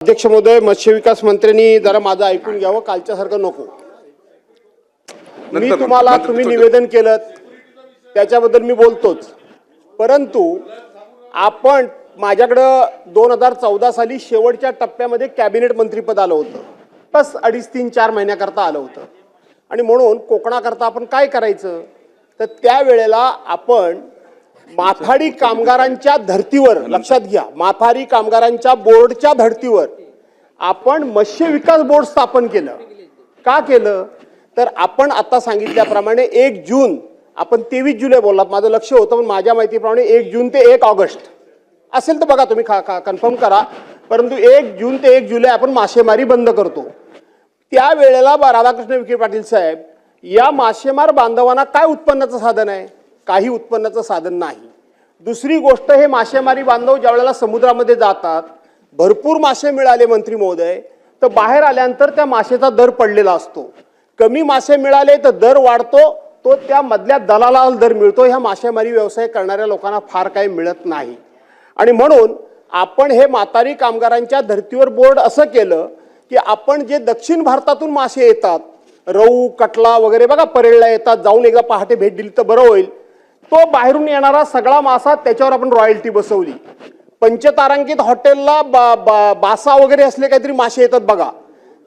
अध्यक्ष महोदय, मत्स्य विकास मंत्र्यांनी जरा माझं ऐकून घ्यावं, कालच्यासारखं नको। मी तुम्हाला तुम्ही निवेदन केलं त्याच्याबद्दल मी बोलतोच, परंतु आपण माझ्याकडे 2014 साली शेवटच्या टप्प्यामध्ये कॅबिनेट मंत्रीपद आलं होतं, बस 2.5-3-4 महिन्याकरता आलं होतं आणि म्हणून कोकणाकरता आपण काय करायचं तर त्यावेळेला आपण माथाडी कामगारांच्या धर्तीवर, लक्षात घ्या, माथाडी कामगारांच्या बोर्डच्या धर्तीवर आपण मत्स्य विकास बोर्ड स्थापन केलं। का केलं तर आपण आता सांगितल्याप्रमाणे 1 जून, आपण 23 जुलै बोललात, माझं लक्ष होतं पण माझ्या माहितीप्रमाणे 1 जून ते 1 ऑगस्ट असेल तर बघा तुम्ही कन्फर्म करा, परंतु 1 जून ते 1 जुलै आपण मासेमारी बंद करतो। त्यावेळेला राधाकृष्ण विखे पाटील साहेब, या मासेमार बांधवांना काय उत्पन्नाचं साधन आहे? काही उत्पन्नाचं साधन नाही। दुसरी गोष्ट, हे मासेमारी बांधव ज्या वेळेला समुद्रामध्ये जातात, भरपूर मासे मिळाले मंत्री महोदय तर बाहेर आल्यानंतर त्या मासेचा दर पडलेला असतो, कमी मासे मिळाले तर दर वाढतो, तो त्या मधल्या दलालाला दर मिळतो। ह्या मासेमारी व्यवसाय करणाऱ्या लोकांना फार काही मिळत नाही आणि म्हणून आपण हे माथाडी कामगारांच्या धर्तीवर बोर्ड असं केलं की आपण जे दक्षिण भारतातून मासे येतात, रहू, कटला वगैरे बघा परेडला येतात, जाऊन एकदा पहाटे भेट दिली तर बरं होईल, तो बाहेरून येणारा सगळा मासा त्याच्यावर आपण रॉयल्टी बसवली। पंचतारांकित हॉटेलला बासा वगैरे असले काहीतरी मासे येतात बघा,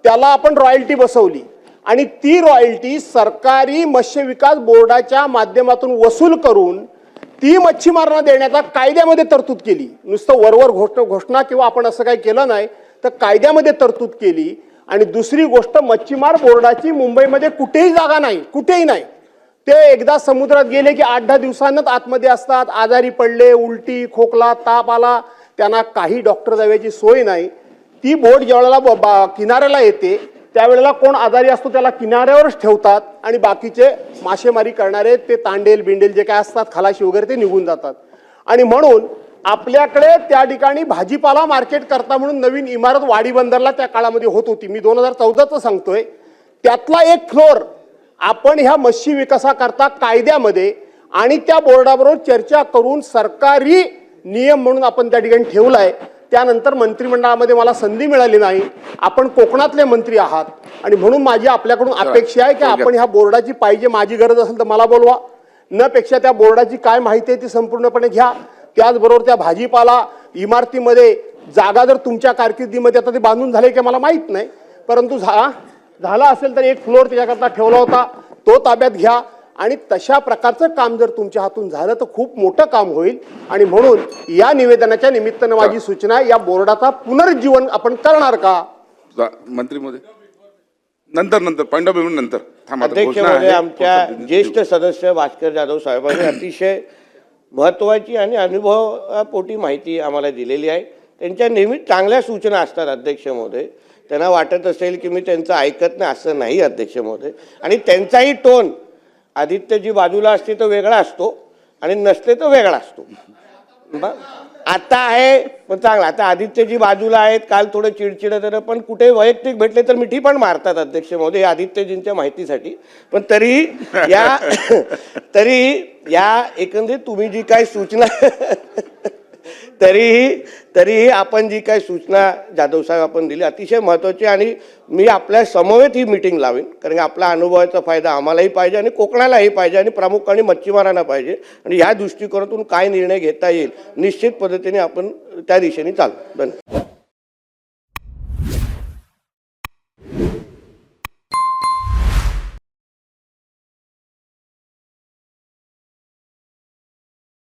त्याला आपण रॉयल्टी बसवली आणि ती रॉयल्टी सरकारी मत्स्य विकास बोर्डाच्या माध्यमातून वसूल करून ती मच्छीमारांना देण्याचा कायद्यामध्ये तरतूद केली। नुसतं वरवर घोषणा किंवा आपण असं काही केलं नाही, तर कायद्यामध्ये तरतूद केली। आणि दुसरी गोष्ट, मच्छीमार बोर्डाची मुंबईमध्ये कुठेही जागा नाही, कुठेही नाही। ते एकदा समुद्रात गेले की 8-10 दिवसांनाच आतमध्ये असतात, आजारी पडले, उलटी, खोकला, ताप आला, त्यांना काही डॉक्टर जाव्याची सोय नाही। ती बोट ज्यावेळेला किनाऱ्याला येते त्यावेळेला कोण आजारी असतो त्याला किनाऱ्यावरच ठेवतात आणि बाकीचे मासेमारी करणारे ते तांडेल बिंडेल जे काय असतात, खलाशी वगैरे, ते निघून जातात। आणि म्हणून आपल्याकडे त्या ठिकाणी भाजीपाला मार्केट करता म्हणून नवीन इमारत वाडी बंदरला त्या काळामध्ये होत होती, मी 2014चं सांगतोय, त्यातला एक फ्लोर आपण ह्या मत्स्य विकासाकरता कायद्यामध्ये आणि त्या बोर्डाबरोबर चर्चा करून सरकारी नियम म्हणून आपण त्या ठिकाणी ठेवलाय। त्यानंतर मंत्रिमंडळामध्ये मला संधी मिळाली नाही, आपण कोकणातले मंत्री आहात आणि म्हणून माझी आपल्याकडून अपेक्षा आहे की आपण ह्या बोर्डाची पाहिजे, माझी गरज असेल तर मला बोलवा, न पेक्षा त्या बोर्डाची काय माहिती आहे ती संपूर्णपणे घ्या। त्याचबरोबर त्या भाजीपाला इमारतीमध्ये जागा जर तुमच्या कारकिर्दीमध्ये आता ते बांधून झाले की मला माहित नाही, परंतु झाला असेल तर एक फ्लोर त्याच्याकरता ठेवला होता, तो ताब्यात घ्या आणि तशा प्रकारचं काम जर तुमच्या हातून झालं तर खूप मोठं काम होईल। आणि म्हणून या निवेदनाच्या निमित्तानं माझी सूचना आहे, या बोर्डाचा पुनर्जीवन आपण करणार का? मंत्री महोदय, नंतर पॉइंट ऑफ व्ह्यू नंतर। अध्यक्ष महोदय, आमच्या ज्येष्ठ सदस्य भास्कर जाधव साहेबांनी अतिशय महत्त्वाची आणि अनुभवपोटी माहिती आम्हाला दिलेली आहे। त्यांच्या नेहमी चांगल्या सूचना असतात अध्यक्ष महोदय, त्यांना वाटत असेल की मी त्यांचं ऐकत नाही, असं नाही अध्यक्ष महोदय। आणि त्यांचाही टोन आदित्यजी बाजूला असते तर वेगळा असतो आणि नसते तर वेगळा असतो। आता आहे पण चांगला, आता आदित्यजी बाजूला आहेत, काल थोडं चिडचिड तर पण कुठे वैयक्तिक भेटले तर मिठी पण मारतात अध्यक्ष महोदय आदित्यजींच्या माहितीसाठी। पण तरी या एकंदरीत तुम्ही जी काही सूचना तरीही आपण जी काही सूचना जाधव साहेब आपण दिली अतिशय महत्त्वाची, आणि मी आपल्या समवेत ही मीटिंग लावेन, कारण आपला अनुभवाचा फायदा आम्हालाही पाहिजे आणि कोकणालाही पाहिजे आणि प्रामुख्याने मच्छीमारांना पाहिजे, आणि ह्या दृष्टिकोनातून काय निर्णय घेता येईल निश्चित पद्धतीने आपण त्या दिशेने चालू। धन्यवाद।